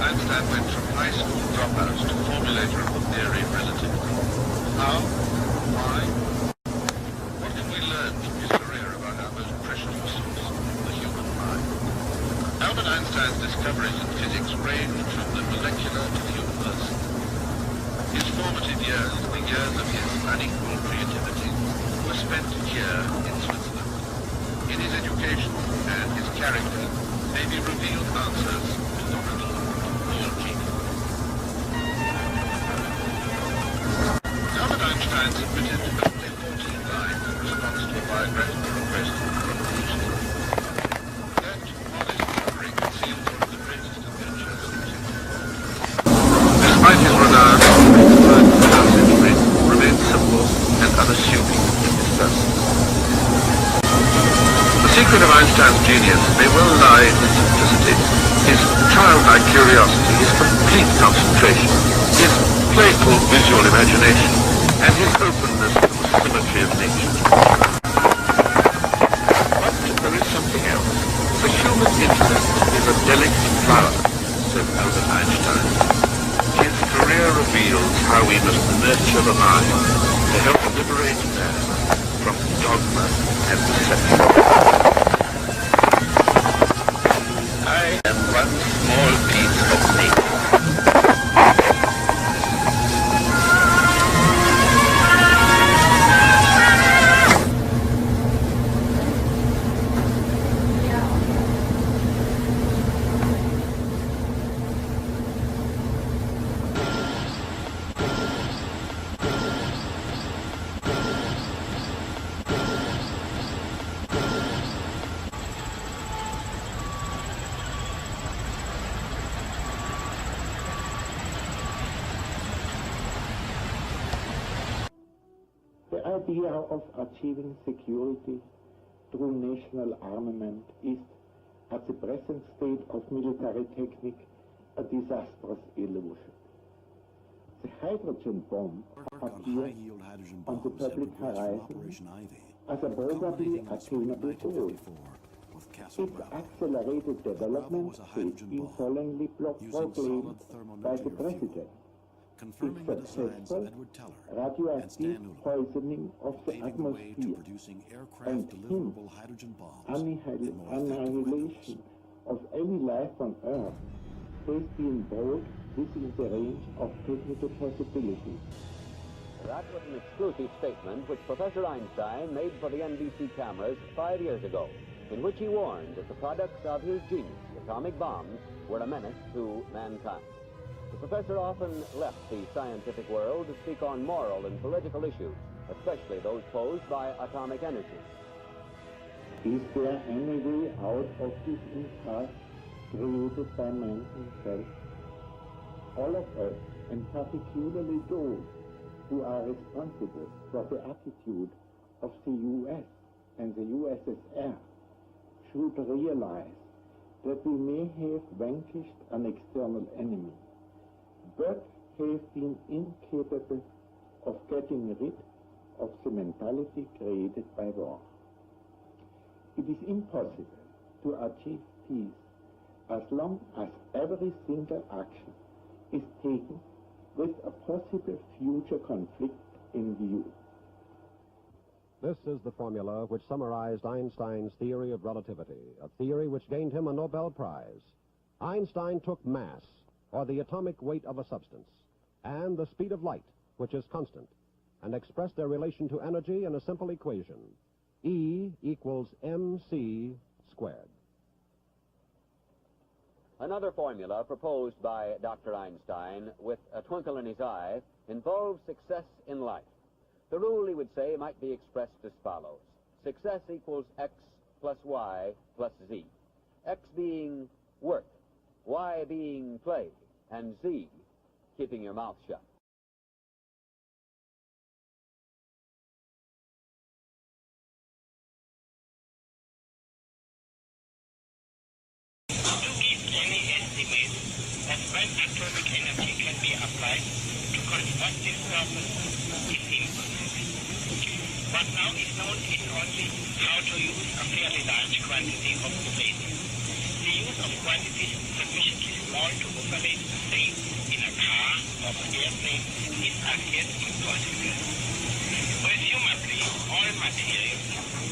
Einstein went from high school dropout to formulator of the theory of relativity. How? Why? What can we learn from his career about our most precious resource, the human mind? Albert Einstein's discoveries in physics ranged from the molecular to the universal. His formative years, the years of his unequal creativity, were spent here in Switzerland. In his education and his character may be revealed answers to the riddle of all genius. Albert Einstein submitted only 14 lines in response to a biographical request from PhD. That modest summary concealed some of the greatest adventures in history. Despite his renown, the third century remained simple and unassuming in his person. The secret of Einstein's genius may well lie in his simplicity, his childlike curiosity, his complete concentration, his playful visual imagination, and his openness to the symmetry of nature. But there is something else. The human intellect is a delicate flower, said Albert Einstein. His career reveals how we must nurture the mind to help liberate man from dogma and deception. I am one small piece of nature. The idea of achieving security through national armament is, at the present state of military technique, a disastrous illusion. The hydrogen bomb appears on the public horizon as a probably attainable goal. Its accelerated development has been solemnly proclaimed by the President. Its successful radioactive poisoning of the atmosphere and annihilation of any life on Earth has been brought within the range of technical possibilities. That was an exclusive statement which Professor Einstein made for the NBC cameras 5 years ago, in which he warned that the products of his genius, atomic bombs, were a menace to mankind. The professor often left the scientific world to speak on moral and political issues, especially those posed by atomic energy. Is there any way out of this impasse created by man himself? All of us, and particularly those who are responsible for the attitude of the US and the USSR, should realize that we may have vanquished an external enemy, but have been incapable of getting rid of the mentality created by war. It is impossible to achieve peace as long as every single action is taken with a possible future conflict in view. This is the formula which summarized Einstein's theory of relativity, a theory which gained him a Nobel Prize. Einstein took mass, or the atomic weight of a substance, and the speed of light, which is constant, and expressed their relation to energy in a simple equation. E equals mc squared. Another formula proposed by Dr. Einstein with a twinkle in his eye involves success in life. The rule, he would say, might be expressed as follows. Success equals x plus y plus z. X being work, y being play, and z keeping your mouth shut. That when atomic energy can be applied to constructive purpose is impossible. What now is known is only how to use a fairly large quantity of uranium. The use of quantities sufficiently all to operate the same in a car or an airplane is as yet impossible. Presumably, all materials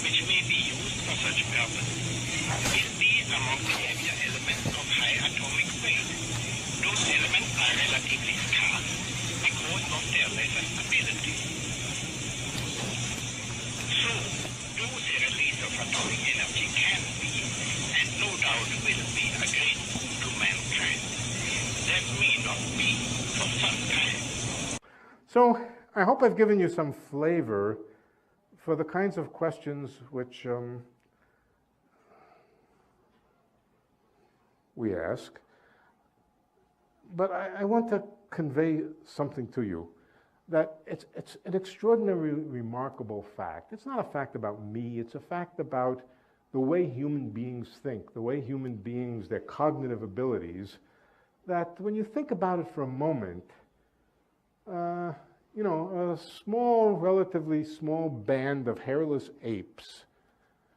which may be used for such purpose will be among the heavier elements of high atomic weight. Those elements are relatively scarce because of their lesser stability. So, though the release of atomic energy can be, and no doubt will be, a great boon to mankind, that may not be for some time. So, I hope I've given you some flavor for the kinds of questions which we ask. But I want to convey something to you, that it's an extraordinarily remarkable fact. It's not a fact about me, it's a fact about the way human beings think, the way human beings, their cognitive abilities, that when you think about it for a moment, you know, a small, relatively small band of hairless apes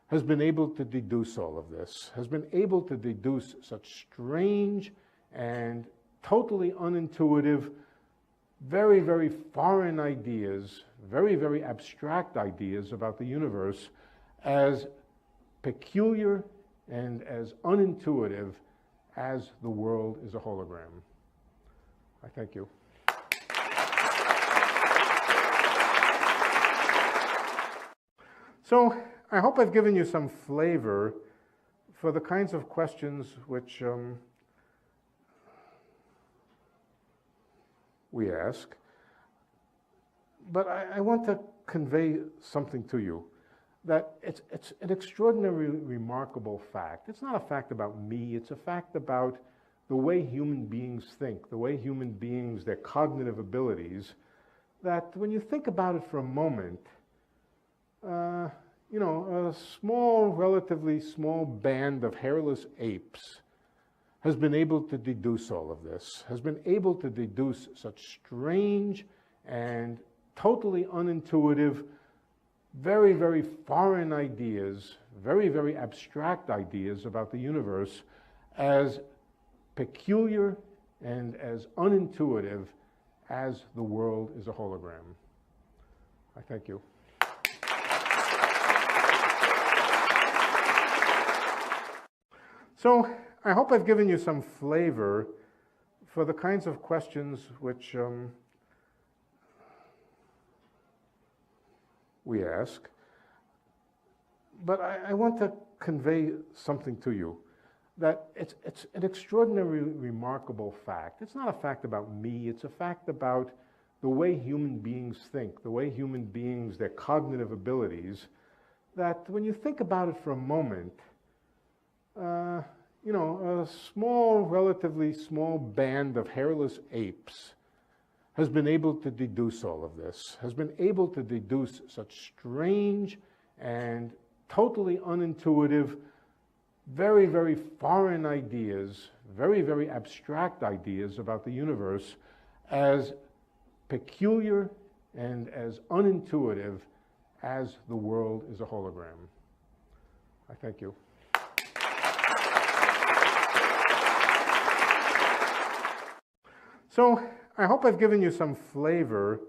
has been able to deduce all of this, has been able to deduce such strange and totally unintuitive, very, very foreign ideas, very, very abstract ideas about the universe as peculiar and as unintuitive as the world is a hologram. I thank you. So I hope I've given you some flavor for the kinds of questions which we ask. But I want to convey something to you, that it's an extraordinarily remarkable fact. It's not a fact about me, it's a fact about the way human beings think, the way human beings, their cognitive abilities, that when you think about it for a moment, you know, a small, relatively small band of hairless apes has been able to deduce all of this, has been able to deduce such strange and totally unintuitive, very, very foreign ideas, very, very abstract ideas about the universe as peculiar and as unintuitive as the world is a hologram. I thank you. So I hope I've given you some flavor for the kinds of questions which we ask. But I want to convey something to you, that it's an extraordinarily remarkable fact. It's not a fact about me, it's a fact about the way human beings think, the way human beings, their cognitive abilities, that when you think about it for a moment, you know, a small, relatively small band of hairless apes has been able to deduce all of this, has been able to deduce such strange and totally unintuitive, very, very foreign ideas, very, very abstract ideas about the universe as peculiar and as unintuitive as the world is a hologram. I thank you. So I hope I've given you some flavor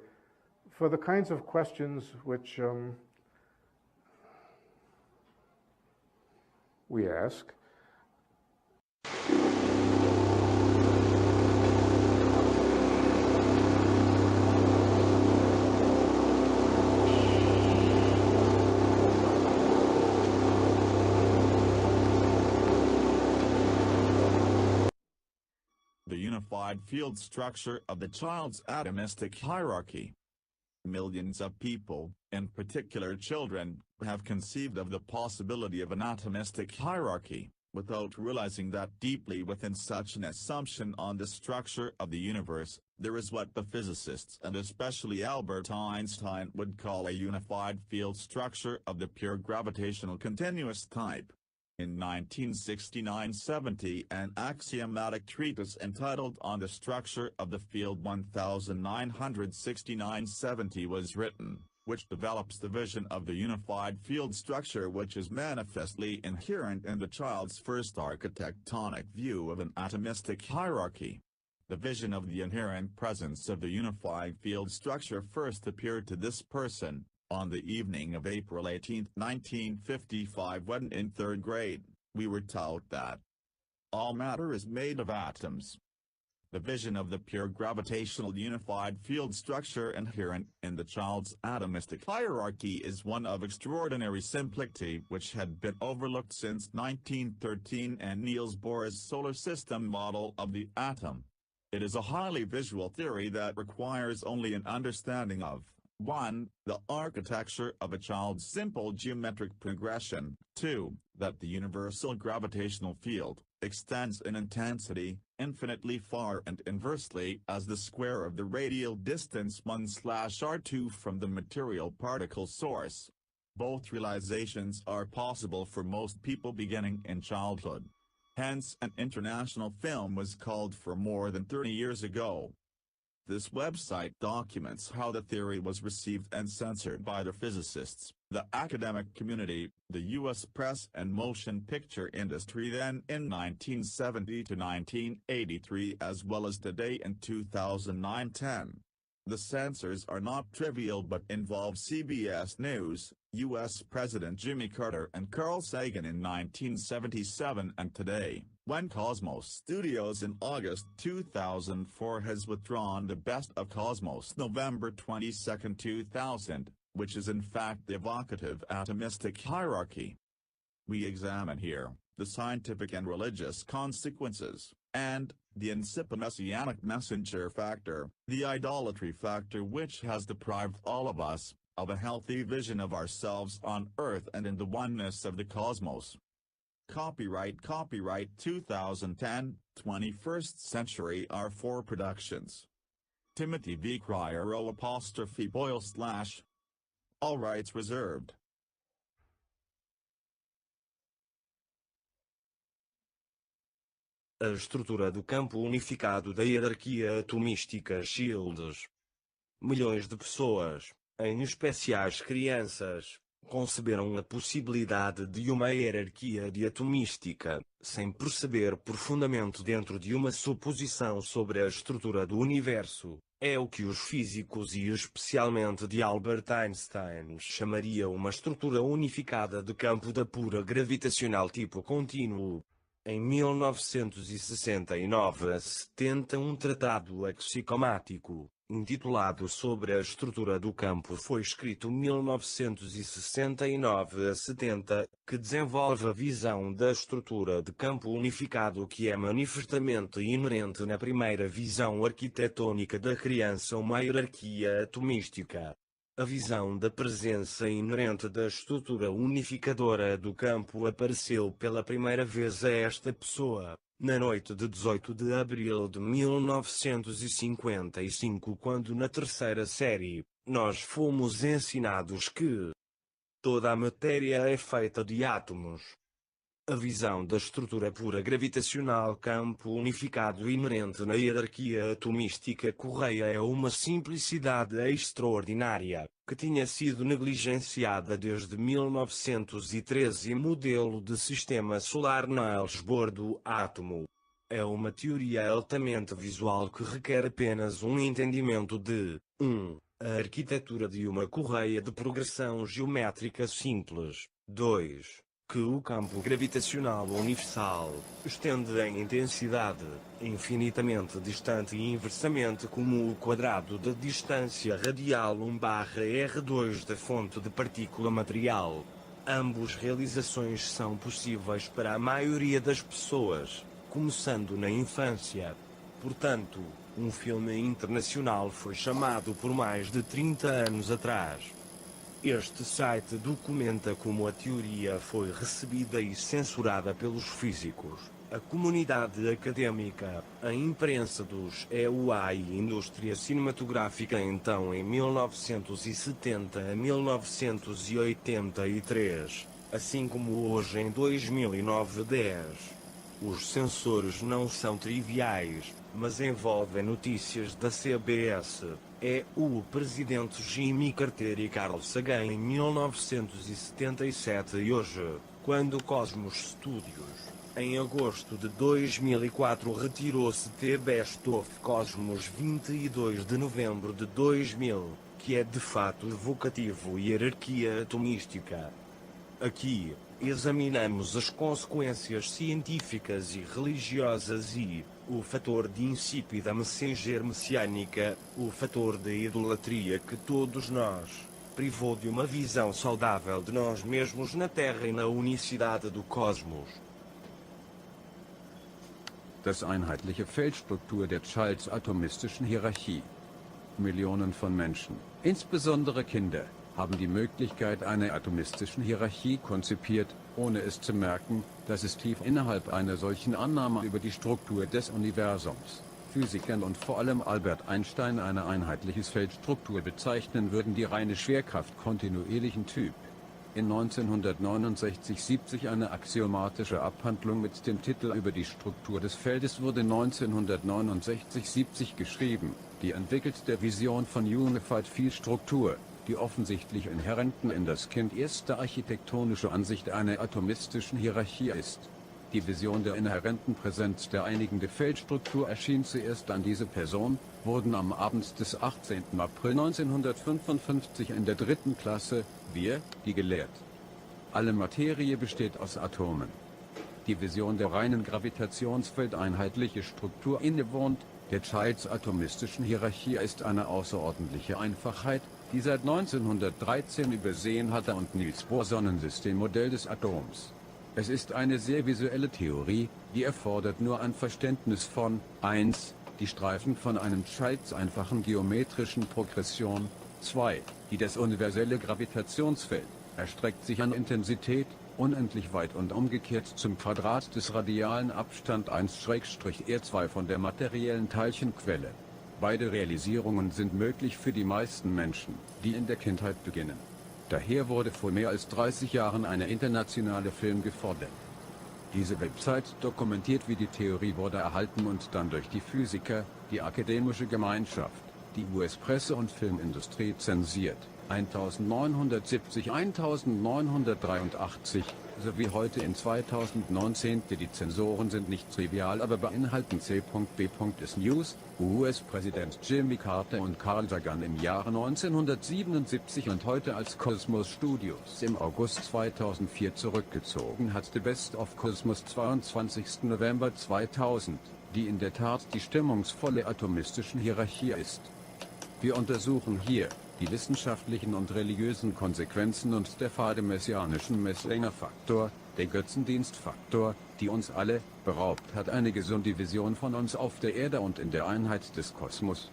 for the kinds of questions which we ask. The unified field structure of the child's atomistic hierarchy. Millions of people, in particular children, have conceived of the possibility of an atomistic hierarchy, without realizing that deeply within such an assumption on the structure of the universe, there is what the physicists and especially Albert Einstein would call a unified field structure of the pure gravitational continuous type. In 1969-70 an axiomatic treatise entitled On the Structure of the Field 1969-70 was written. which develops the vision of the unified field structure which is manifestly inherent in the child's first architectonic view of an atomistic hierarchy. The vision of the inherent presence of the unifying field structure first appeared to this person on the evening of April 18, 1955, when in third grade, we were taught that all matter is made of atoms. The vision of the pure gravitational unified field structure inherent in the child's atomistic hierarchy is one of extraordinary simplicity which had been overlooked since 1913 and Niels Bohr's solar system model of the atom. It is a highly visual theory that requires only an understanding of 1. The architecture of a child's simple geometric progression, 2. That the universal gravitational field extends in intensity infinitely far and inversely as the square of the radial distance 1/r2 from the material particle source. Both realizations are possible for most people beginning in childhood. Hence, an international film was called for more than 30 years ago. This website documents how the theory was received and censored by the physicists, the academic community, the U.S. press and motion picture industry then in 1970 to 1983 as well as today in 2009-10. The censors are not trivial but involve CBS News, U.S. President Jimmy Carter and Carl Sagan in 1977 and today, when Cosmos Studios in August 2004 has withdrawn the Best of Cosmos November 22, 2000, which is in fact the evocative atomistic hierarchy. We examine here the scientific and religious consequences, and the incipient messianic messenger factor, the idolatry factor which has deprived all of us of a healthy vision of ourselves on Earth and in the oneness of the cosmos. Copyright 2010, 21st Century R4 Productions. Timothy V. Cryer _Boyle/. All rights reserved. A estrutura do campo unificado da hierarquia atomística Shields. Milhões de pessoas, em especial crianças, conceberam a possibilidade de uma hierarquia de atomística, sem perceber profundamente dentro de uma suposição sobre a estrutura do universo. É o que os físicos e especialmente de Albert Einstein chamariam uma estrutura unificada de campo da pura gravitacional tipo contínuo. Em 1969 a 70 um tratado axiomático, intitulado Sobre a Estrutura do Campo foi escrito 1969 a 70, que desenvolve a visão da estrutura de campo unificado que é manifestamente inerente na primeira visão arquitetônica da criança uma hierarquia atomística. A visão da presença inerente da estrutura unificadora do campo apareceu pela primeira vez a esta pessoa, na noite de 18 de abril de 1955, quando na terceira série, nós fomos ensinados que toda a matéria é feita de átomos. A visão da estrutura pura gravitacional campo unificado inerente na hierarquia atomística correia é uma simplicidade extraordinária, que tinha sido negligenciada desde 1913 modelo de sistema solar Niels Bohr do átomo. É uma teoria altamente visual que requer apenas um entendimento de 1. A arquitetura de uma correia de progressão geométrica simples. 2. Que o campo gravitacional universal estende em intensidade, infinitamente distante e inversamente como o quadrado da distância radial 1/R2 da fonte de partícula material. Ambas realizações são possíveis para a maioria das pessoas, começando na infância. Portanto, um filme internacional foi chamado por mais de 30 anos atrás. Este site documenta como a teoria foi recebida e censurada pelos físicos, a comunidade acadêmica, a imprensa dos EUA e indústria cinematográfica então em 1970 a 1983, assim como hoje em 2009-10. Os sensores não são triviais, mas envolvem notícias da CBS. É o presidente Jimmy Carter e Carl Sagan em 1977 e hoje, quando Cosmos Studios, em agosto de 2004, retirou-se The Best of Cosmos 22 de novembro de 2000, que é de fato evocativo e hierarquia atomística. Aqui, examinamos as consequências científicas e religiosas e o fator de insípida messenger messiânica, o fator de idolatria que todos nós privou de uma visão saudável de nós mesmos na Terra e na unicidade do cosmos. Das einheitliche Feldstruktur der Childs-atomistischen Hierarchie. Millionen von Menschen, insbesondere Kinder, haben die Möglichkeit einer atomistischen Hierarchie konzipiert, ohne es zu merken, dass es tief innerhalb einer solchen Annahme über die Struktur des Universums, Physikern und vor allem Albert Einstein eine einheitliche Feldstruktur bezeichnen würden, die reine Schwerkraft kontinuierlichen Typ. In 1969-70 eine axiomatische Abhandlung mit dem Titel Über die Struktur des Feldes wurde 1969-70 geschrieben, die entwickelt der Vision von Unified Field-Struktur, die offensichtlich inhärenten in das Kind erste architektonische Ansicht einer atomistischen Hierarchie ist. Die Vision der inhärenten Präsenz der einigenden Feldstruktur erschien zuerst an diese Person, wurden am Abend des 18. April 1955 in der 3. Klasse, die gelehrt. Alle Materie besteht aus Atomen. Die Vision der reinen gravitationsfeldeinheitliche Struktur innewohnt, der Childs-atomistischen Hierarchie ist eine außerordentliche Einfachheit, die seit 1913 übersehen hatte und Niels Bohrs Sonnensystemmodell des Atoms. Es ist eine sehr visuelle Theorie, die erfordert nur ein Verständnis von 1. Die Streifen von einem Childs einfachen geometrischen Progression, 2. Das universelle Gravitationsfeld erstreckt sich an Intensität unendlich weit und umgekehrt zum Quadrat des radialen Abstand 1/R2 von der materiellen Teilchenquelle. Beide Realisierungen sind möglich für die meisten Menschen, die in der Kindheit beginnen. Daher wurde vor mehr als 30 Jahren eine internationale Film gefordert. Diese Website dokumentiert, wie die Theorie wurde erhalten und dann durch die Physiker, die akademische Gemeinschaft, die US-Presse und Filmindustrie zensiert. 1970, 1983, sowie heute in 2019. Die Zensoren sind nicht trivial, aber beinhalten C.B. ist News, US-Präsident Jimmy Carter und Carl Sagan im Jahre 1977 und heute als Cosmos Studios im August 2004 zurückgezogen hat. The Best of Cosmos 22. November 2000, die in der Tat die stimmungsvolle atomistischen Hierarchie ist. Wir untersuchen hier die wissenschaftlichen und religiösen Konsequenzen und der fade messianischen Messlängerfaktor, der Götzendienstfaktor, die uns alle beraubt hat, eine gesunde Vision von uns auf der Erde und in der Einheit des Kosmos.